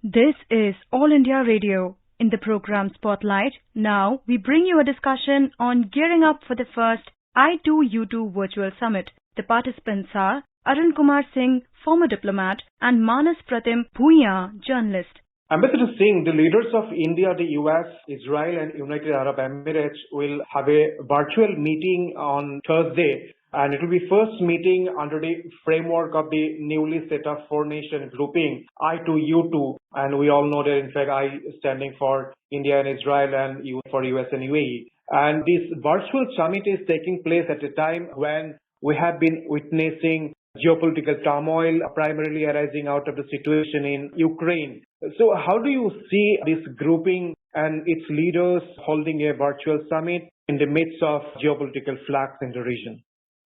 This is All India Radio. In the program Spotlight, now we bring you a discussion on gearing up for the first I2-U2 virtual summit. The participants are Arun Kumar Singh, former diplomat, and Manas Pratim Bhuiya, journalist. Ambassador Singh, the leaders of India, the US, Israel and United Arab Emirates will have a virtual meeting on Thursday, and it will be first meeting under the framework of the newly set up four-nation grouping I2-U2, and we all know that in fact I standing for India and Israel and U for US and UAE. And this virtual summit is taking place at a time when we have been witnessing geopolitical turmoil primarily arising out of the situation in Ukraine. So how do you see this grouping and its leaders holding a virtual summit in the midst of geopolitical flux in the region?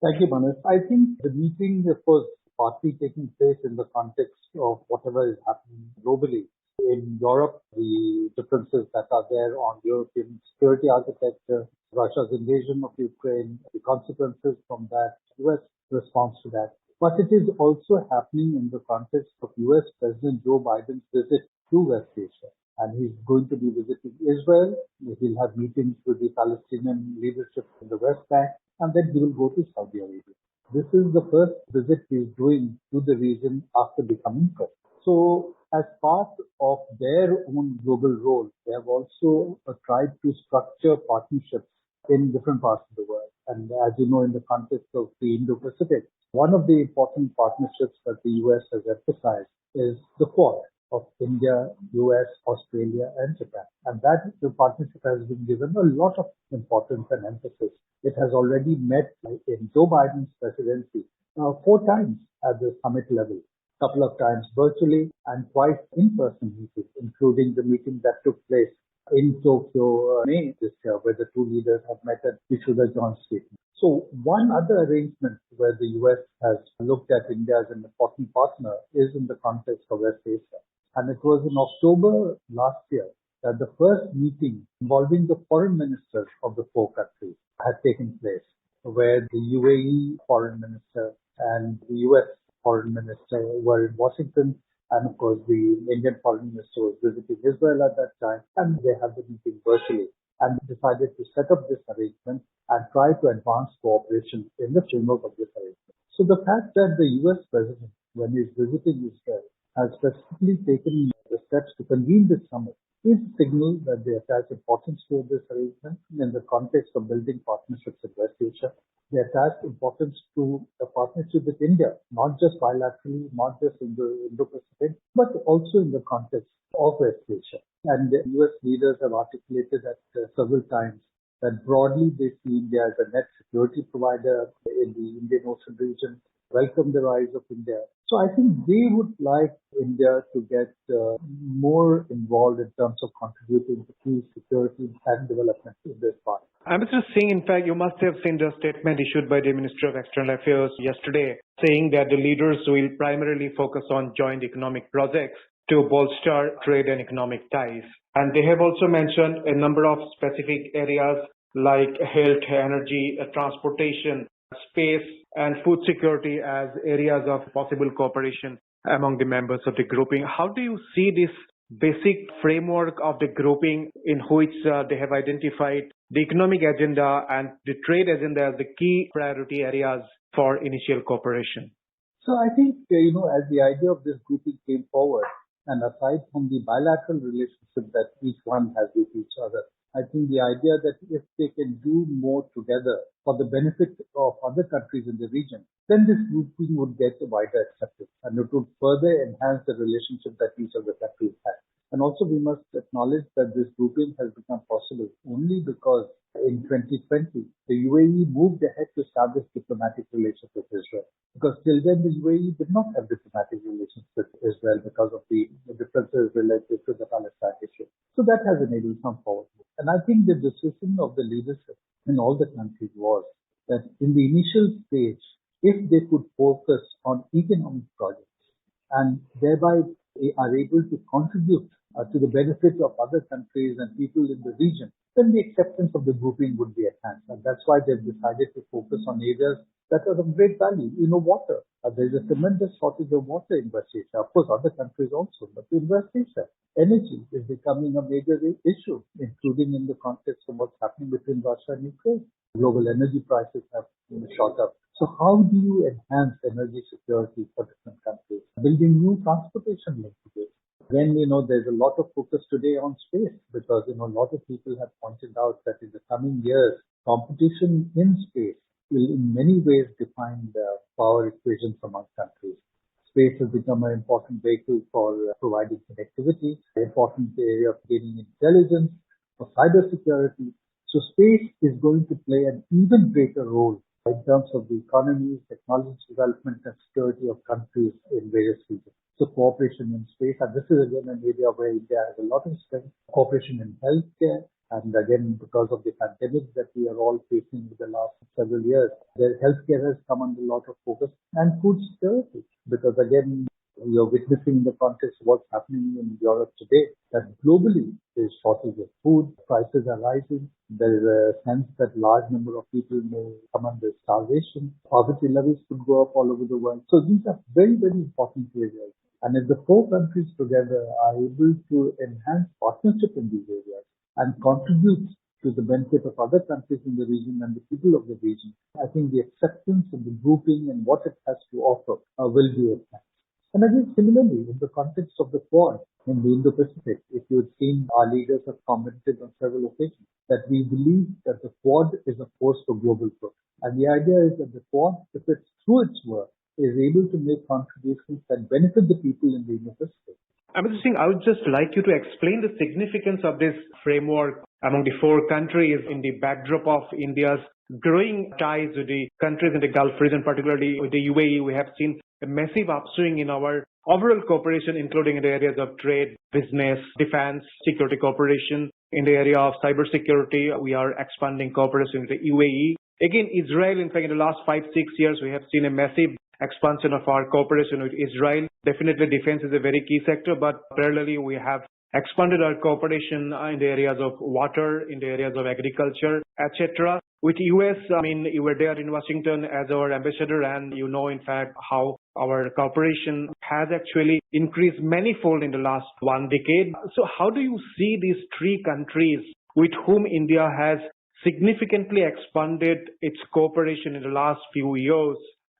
Thank you, Manas. I think the meeting, of course, partly taking place in the context of whatever is happening globally. In Europe, the differences that are there on European security architecture, Russia's invasion of Ukraine, the consequences from that, US response to that. But it is also happening in the context of US President Joe Biden's visit to West Asia. And he's going to be visiting Israel. He'll have meetings with the Palestinian leadership in the West Bank, and then he will go to Saudi Arabia. This is the first visit he's doing to the region after becoming president. So as part of their own global role, they have also tried to structure partnerships in different parts of the world. And as you know, in the context of the Indo-Pacific, one of the important partnerships that the US has emphasized is the Quad of India, US, Australia, and Japan. And that the partnership has been given a lot of importance and emphasis. It has already met in Joe Biden's presidency 4 times at the summit level, a couple of times virtually and twice in-person meetings, including the meeting that took place in Tokyo May this year, where the two leaders have met and issued a joint statement. So one other arrangement where the US has looked at India as an important partner is in the context of West Asia. And it was in October last year that the first meeting involving the foreign ministers of the 4 countries had taken place, where the UAE foreign minister and the US foreign minister were in Washington. And of course, the Indian foreign minister was visiting Israel at that time, and they had the meeting virtually and decided to set up this arrangement and try to advance cooperation in the framework of this arrangement. So the fact that the US president, when he is visiting Israel, has specifically taken the steps to convene this summit is a signal that they attach importance to this arrangement in the context of building partnerships in West Asia. They attach importance to the partnership with India, not just bilaterally, not just in the Indo-Pacific, but also in the context of West Asia. And the US leaders have articulated that several times that broadly they see India as a net security provider in the Indian Ocean region, welcome the rise of India. So I think they would like India to get more involved in terms of contributing to peace, security, and development in this part. Ambassador Singh, in fact, you must have seen the statement issued by the Ministry of External Affairs yesterday, saying that the leaders will primarily focus on joint economic projects to bolster trade and economic ties. And they have also mentioned a number of specific areas like health, energy, transportation, space, and food security as areas of possible cooperation among the members of the grouping. How do you see this basic framework of the grouping in which they have identified the economic agenda and the trade agenda as the key priority areas for initial cooperation? So I think, as the idea of this grouping came forward, and aside from the bilateral relationship that each one has with each other, I think the idea that if they can do more together for the benefit of other countries in the region, then this grouping would get a wider acceptance and it would further enhance the relationship that each of the countries have. And also we must acknowledge that this grouping has become possible only because in 2020, the UAE moved ahead to establish diplomatic relations with Israel. Because till then, the UAE did not have diplomatic relations with Israel because of the differences related to the Palestine issue. So that has enabled some forward move. And I think the decision of the leadership in all the countries was that in the initial stage, if they could focus on economic projects and thereby they are able to contribute to the benefit of other countries and people in the region, then the acceptance of the grouping would be enhanced. And that's why they've decided to focus on areas that are of great value. Water. There is a tremendous shortage of water in West Asia. Of course, other countries also, but in West Asia, energy is becoming a major issue, including in the context of what's happening between Russia and Ukraine. Global energy prices have shot up. So how do you enhance energy security for different countries? Building new transportation linkages. Then, there's a lot of focus today on space because, a lot of people have pointed out that in the coming years, competition in space will in many ways define the power equations among countries. Space has become an important vehicle for providing connectivity, an important area of gaining intelligence, for cybersecurity. So space is going to play an even greater role in terms of the economy, technology development, and security of countries in various regions. So cooperation in space, and this is again an area where India has a lot of strength. Cooperation in healthcare, and again, because of the pandemic that we are all facing in the last several years, healthcare has come under a lot of focus, and food security, because again, you're witnessing in the context of what's happening in Europe today, that globally there's shortage of food, prices are rising, there is a sense that large number of people may come under starvation, poverty levels could go up all over the world. So these are very, very important areas. And if the four countries together are able to enhance partnership in these areas and contribute to the benefit of other countries in the region and the people of the region, I think the acceptance and the grouping and what it has to offer will be enhanced. And again, similarly, in the context of the Quad in the Indo-Pacific, if you had seen, our leaders have commented on several occasions that we believe that the Quad is a force for global growth. And the idea is that the Quad, if it's through its work, is able to make contributions that benefit the people in the Indo-Pacific. Amrit Singh, I would just like you to explain the significance of this framework among the four countries in the backdrop of India's growing ties with the countries in the Gulf region, particularly with the UAE. We have seen a massive upswing in our overall cooperation, including in the areas of trade, business, defense, security cooperation. In the area of cybersecurity, we are expanding cooperation with the UAE. Again, Israel, in fact, in the last 5-6 years, we have seen a massive expansion of our cooperation with Israel. Definitely defense is a very key sector, but parallelly we have expanded our cooperation in the areas of water, in the areas of agriculture, etc. With US, you were there in Washington as our ambassador, and in fact, how our cooperation has actually increased manifold in the last 1 decade. So how do you see these three countries with whom India has significantly expanded its cooperation in the last few years?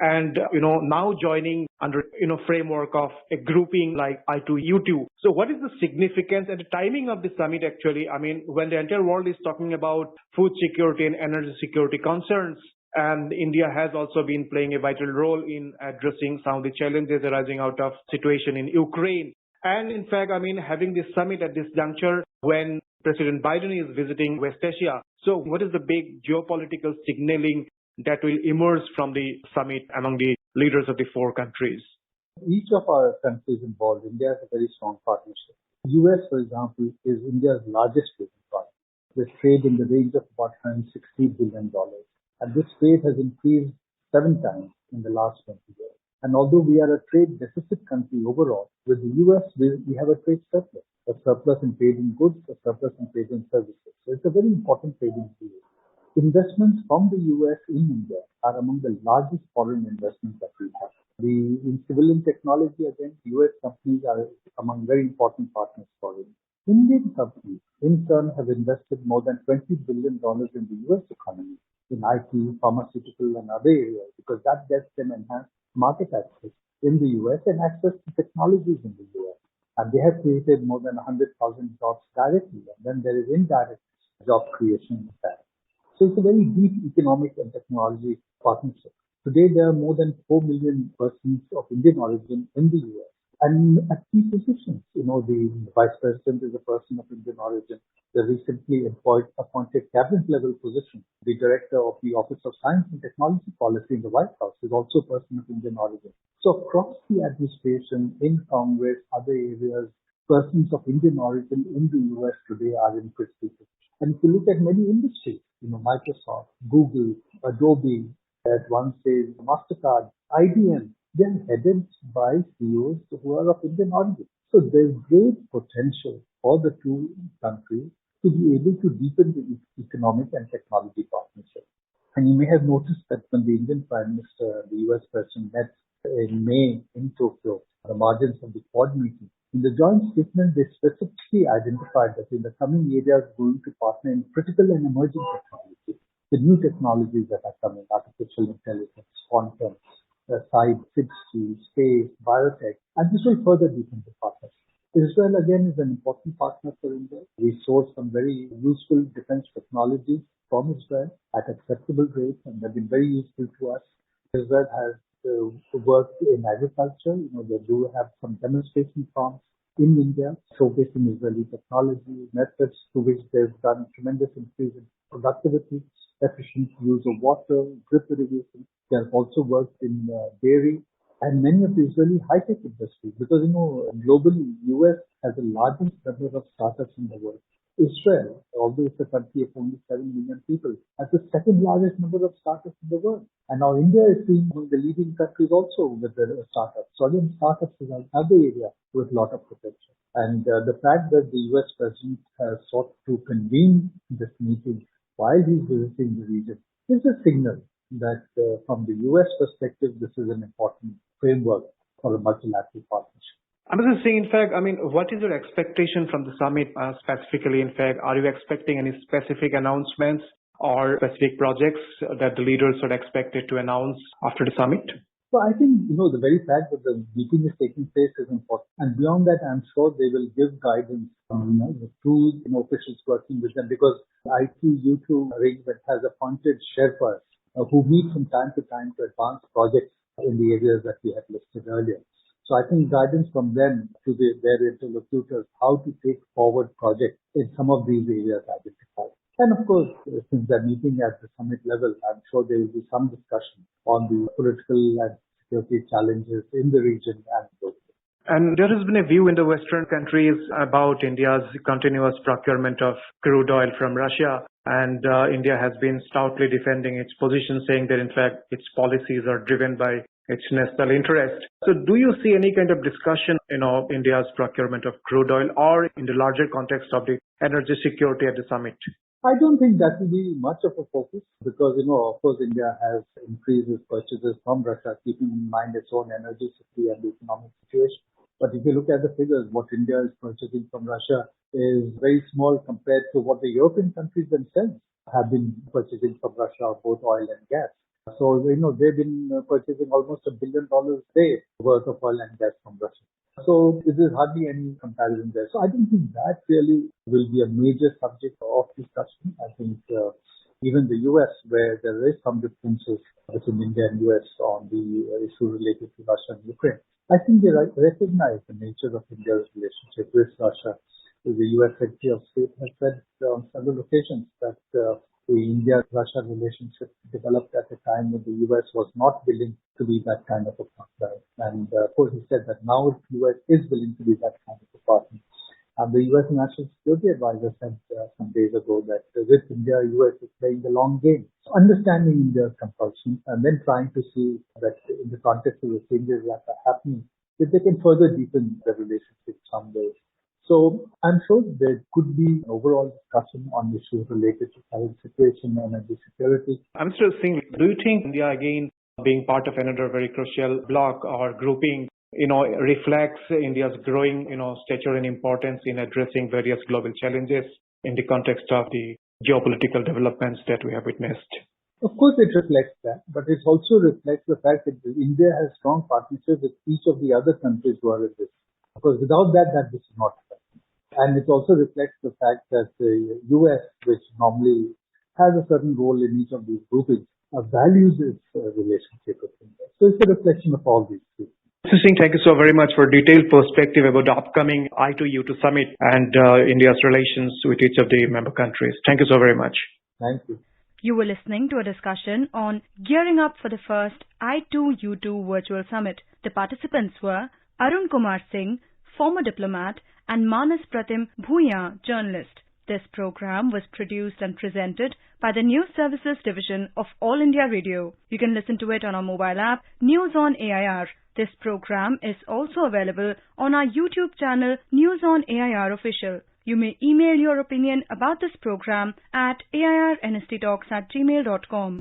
And, now joining under, framework of a grouping like I2-U2. So what is the significance and the timing of the summit actually? When the entire world is talking about food security and energy security concerns, and India has also been playing a vital role in addressing some of the challenges arising out of situation in Ukraine. And in fact, having this summit at this juncture when President Biden is visiting West Asia. So what is the big geopolitical signaling that will emerge from the summit among the leaders of the four countries? Each of our countries involved, India has a very strong partnership. US, for example, is India's largest trading partner, with trade in the range of about $160 billion. And this trade has increased 7 times in the last 20 years. And although we are a trade deficit country overall, with the US, we have a trade surplus, a surplus in trade in goods, a surplus in trade in services. So it's a very important trading field. Investments from the US in India are among the largest foreign investments that we have. In civilian technology, again, US companies are among very important partners for it. Indian companies, in turn, have invested more than $20 billion in the US economy, in IT, pharmaceutical, and other areas, because that gets them enhanced market access in the US and access to technologies in the US. And they have created more than 100,000 jobs directly, and then there is indirect job creation with that. So it's a very deep economic and technology partnership. Today, there are more than 4 million persons of Indian origin in the US and at key positions. The Vice President is a person of Indian origin. The recently appointed cabinet level position, the Director of the Office of Science and Technology Policy in the White House, is also a person of Indian origin. So across the administration, in Congress, other areas, persons of Indian origin in the US today are in critical position. And if you look at many industries, Microsoft, Google, Adobe, at one stage, MasterCard, IBM, they're headed by CEOs who are of Indian origin. So there's great potential for the two countries to be able to deepen the economic and technology partnership. And you may have noticed that when the Indian Prime Minister and the US President met in May in Tokyo, the margins of the Quad meeting, in the joint statement, they specifically identified that in the coming years, going to partner in critical and emerging technologies, the new technologies that are coming, artificial intelligence, quantum, side 6G, space, biotech, and this will further deepen the partnership. Israel again is an important partner for India. We source some very useful defense technologies from Israel at acceptable rates, and they've been very useful to us. Israel has worked in agriculture. They do have some demonstration farms in India, showcasing Israeli technology, methods through which they've done tremendous increase in productivity, efficient use of water, drip irrigation. They have also worked in dairy and many of the Israeli high-tech industries because, globally, US has the largest number of startups in the world. Israel, although it's a country of only 7 million people, has the second largest number of startups in the world. And now India is being one of the leading countries also with the startups. So again, startups is another area with a lot of potential. And the fact that the US President has sought to convene this meeting while he's visiting the region is a signal that from the US perspective, this is an important framework for a multilateral partnership. I was saying, in fact, what is your expectation from the summit specifically? In fact, are you expecting any specific announcements or specific projects that the leaders are expected to announce after the summit? So I think, the very fact that the meeting is taking place is important. And beyond that, I'm sure they will give guidance on the two officials working with them because the I2-U2 arrangement has appointed Sherpas who meet from time to time to advance projects in the areas that we had listed earlier. So I think guidance from them to their interlocutors, how to take forward projects in some of these areas identified. And of course, since they're meeting at the summit level, I'm sure there will be some discussion on the political and security challenges in the region and globally. And there has been a view in the Western countries about India's continuous procurement of crude oil from Russia. And India has been stoutly defending its position, saying that in fact its policies are driven by its national interest. So do you see any kind of discussion, India's procurement of crude oil or in the larger context of the energy security at the summit? I don't think that will be much of a focus because, of course, India has increased its purchases from Russia, keeping in mind its own energy security and the economic situation. But if you look at the figures, what India is purchasing from Russia is very small compared to what the European countries themselves have been purchasing from Russia, both oil and gas. So, they've been purchasing almost $1 billion a day worth of oil and gas from Russia. So, there is hardly any comparison there. So, I don't think that really will be a major subject of discussion. I think even the US, where there is some differences between India and US on the issue related to Russia and Ukraine, I think they recognize the nature of India's relationship with Russia. The US Secretary of State has said on several occasions that the India-Russia relationship developed at a time when the US was not willing to be that kind of a partner. And of course, he said that now the US is willing to be that kind of a partner. And the US National Security Advisor said some days ago that with India, US is playing the long game. So understanding India's compulsion and then trying to see that in the context of the changes that are happening, if they can further deepen the relationship some ways. So I'm sure there could be an overall discussion on issues related to current situation and energy security. I'm still saying, do you think India again being part of another very crucial bloc or grouping, reflects India's growing, stature and importance in addressing various global challenges in the context of the geopolitical developments that we have witnessed? Of course, it reflects that, but it also reflects the fact that India has strong partnerships with each of the other countries who are in this. Because without that this is not happen. And it also reflects the fact that the US, which normally has a certain role in each of these groupings, values its relationship with India. So it's a reflection of all these things. Mr. Singh, thank you so very much for a detailed perspective about the upcoming I2-U2 summit and India's relations with each of the member countries. Thank you so very much. Thank you. You were listening to a discussion on gearing up for the first I2-U2 virtual summit. The participants were Arun Kumar Singh, former diplomat, and Manas Pratim Bhuya, journalist. This program was produced and presented by the News Services Division of All India Radio. You can listen to it on our mobile app, News on AIR. This program is also available on our YouTube channel, News on AIR Official. You may email your opinion about this program at airnsttalks@gmail.com.